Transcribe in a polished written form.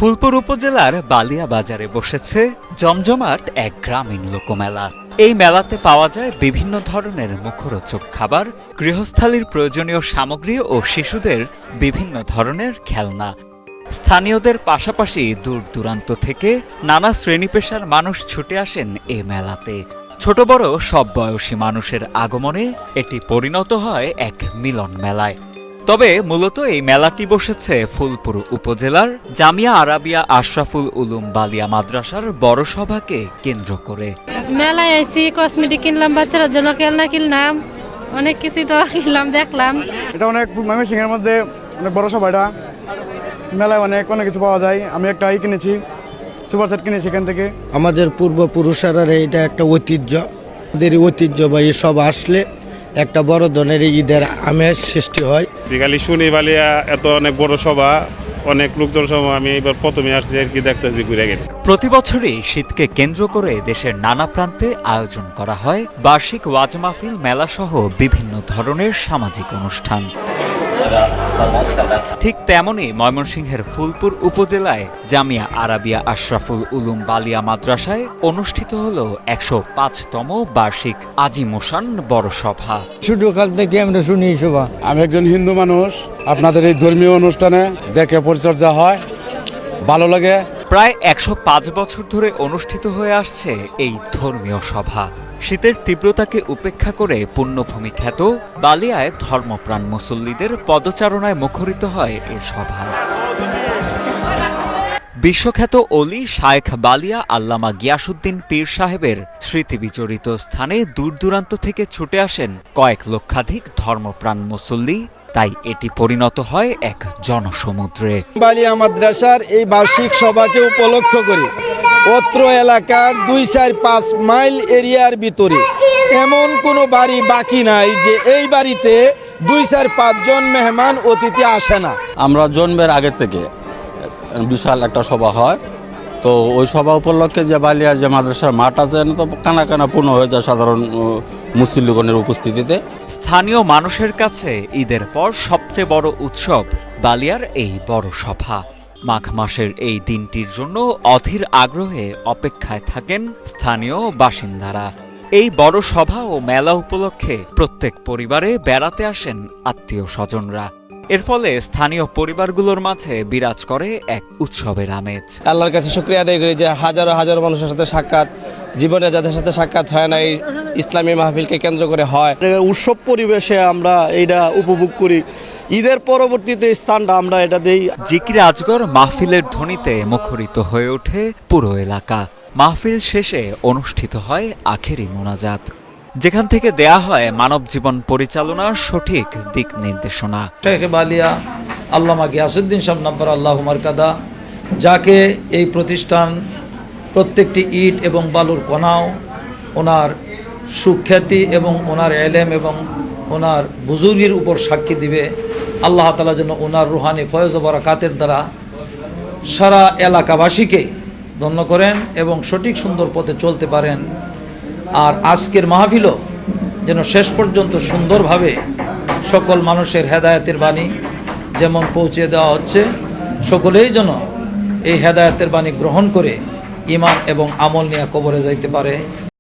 ফুলপুর উপজেলার বালিয়া বাজারে বসেছে জমজমাট এক গ্রামীণ লোকমেলা। এই মেলাতে পাওয়া যায় বিভিন্ন ধরনের মুখরোচক খাবার, গৃহস্থালির প্রয়োজনীয় সামগ্রী ও শিশুদের বিভিন্ন ধরনের খেলনা। স্থানীয়দের পাশাপাশি দূর দূরান্ত থেকে নানা শ্রেণী পেশার মানুষ ছুটে আসেন এ মেলাতে। ছোট বড় সব বয়সী মানুষের আগমনে এটি পরিণত হয় এক মিলন মেলায়। তবে মূলত এই মেলাটি বসেছে ফুলপুর উপজেলার জামিয়া আরাবিয়া আশরাফুল উলুম বালিয়া মাদ্রাসার বড় সভাকে কেন্দ্র করে। মেলায় এসে কসমেটিক কিনলাম, বাচ্চারা জন্য খেলনা কিনলাম, অনেক কিছু তো কিনলাম, দেখলাম। এটা অনেক ময়মনসিংহের মধ্যে অনেক বড় সভা। এটা মেলায় অনেক কিছু পাওয়া যায়। আমি একটা কিনেছি, সুপার সেট কিনেছি এখান থেকে। আমাদের পূর্বপুরুষেরা এটা একটা ঐতিহ্য, আমাদের ঐতিহ্যবাহী সব আসলে একটা বড় ধরনের ঈদের আমেজ সৃষ্টি হয়। জিগালি শুনি বালিয়া এত অনেক বড় সভা, অনেক লোকজন সভা, আমি এবার প্রথমে আসছি আর কি দেখতেছি ঘুরে গেলে। প্রতি বছরই শীতকে কেন্দ্র করে দেশের নানা প্রান্তে আয়োজন করা হয় বার্ষিক ওয়াজ মাহফিল, মেলা সহ বিভিন্ন ধরনের সামাজিক অনুষ্ঠান। ঠিক তেমনই ময়মনসিংহের ফুলপুর উপজেলায় জামিয়া আরাবিয়া আশরাফুল উলুম বালিয়া মাদ্রাসায় অনুষ্ঠিত হল ১০৫তম বার্ষিক আজিমোশান বড় সভা। ছোটকাল থেকে আমরা শুনি সভা। আমি একজন হিন্দু মানুষ, আপনাদের এই ধর্মীয় অনুষ্ঠানে দেখে পরিচর্যা হয়, ভালো লাগে। প্রায় ১০৫ বছর ধরে অনুষ্ঠিত হয়ে আসছে এই ধর্মীয় সভা। শীতের তীব্রতাকে উপেক্ষা করে পুণ্যভূমি খ্যাত বালিয়ায় ধর্মপ্রাণ মুসল্লিদের পদচারণায় মুখরিত হয় এ সভা। বিশ্বখ্যাত অলি শায়েখ বালিয়া আল্লামা গিয়াসউদ্দিন পীর সাহেবের স্মৃতিবিজড়িত স্থানে দূর দূরান্ত থেকে ছুটে আসেন কয়েক লক্ষাধিক ধর্মপ্রাণ মুসল্লি। তাই এটি পরিণত হয় এক জনসমুদ্রে। বালিয়া মাদ্রাসার এই বার্ষিক সভাকে উপলক্ষ করে অত্র এলাকার ২-৪-৫ মাইল এরিয়ার ভিতরে এমন কোনো বাড়ি বাকি নাই যে এই বাড়িতে ২-৪-৫ জন মেহমান অতিথি আসে না। আমরা জন্মের আগে থেকে বিশাল একটা সভা হয়, তো ওই সভা উপলক্ষে যে বালিয়ার যে মাদ্রাসার মাঠ আছে তো কানা কানা পূর্ণ হয়ে যায় সাধারণ মুসল্লিগণের উপস্থিতিতে। স্থানীয় মানুষের কাছে ঈদের পর সবচেয়ে বড় উৎসব বালিয়ার এই বড় সভা। মাঘ মাসের এই দিনটির জন্য অধীর আগ্রহে অপেক্ষায় থাকেন স্থানীয় বাসিন্দারা। এই বড় সভা ও মেলা উপলক্ষে প্রত্যেক পরিবারে বেড়াতে আসেন আত্মীয় স্বজনরা। এর ফলে স্থানীয় পরিবারগুলোর মাঝে বিরাজ করে এক উৎসবের আমেজ। আল্লাহর কাছে শুকরিয়া আদায় করি যে হাজারো হাজারো মানুষের সাথে সাক্ষাৎ, জীবনে যাদের সাথে সাক্ষাৎ হয় না, এই ইসলামী মাহফিলকে কেন্দ্র করে হয়। উৎসব পরিবেশে আমরা এইটা উপভোগ করি। ঈদের পরবর্তীতে স্থানটা আমরা এটা দেই। জিকির আজগর মাহফিলের ধ্বনিতে মুখরিত হয়ে ওঠে পুরো এলাকা। মাহফিল শেষে অনুষ্ঠিত হয় আখেরি মোনাজাত, যেখান থেকে দেয়া হয় মানব জীবন পরিচালনার সঠিক দিক নির্দেশনা। শেখ বালিয়া আল্লামা গিয়াসউদ্দিন সাহেব নাব্বার আল্লাহু মারকাদা, যাকে এই প্রতিষ্ঠান প্রত্যেকটি ইট এবং বালুর কণাও ওনার সুখ্যাতি এবং ওনার এলেম এবং ওনার বুজুর্গের উপর সাক্ষী দিবে। আল্লাহ তাআলা যেন ওনার রুহানি ফয়েজ ও বারাকাতের দ্বারা সারা এলাকাবাসীকে ধন্য করেন এবং সঠিক সুন্দর পথে চলতে পারেন। আর আজকের মাহফিলও যেন শেষ পর্যন্ত সুন্দরভাবে সকল মানুষের হেদায়েতের বাণী যেমন পৌঁছে দেওয়া হচ্ছে, সকলেই যেন এই হেদায়েতের বাণী গ্রহণ করে ঈমান এবং আমল নিয়ে কবরে যাইতে পারে।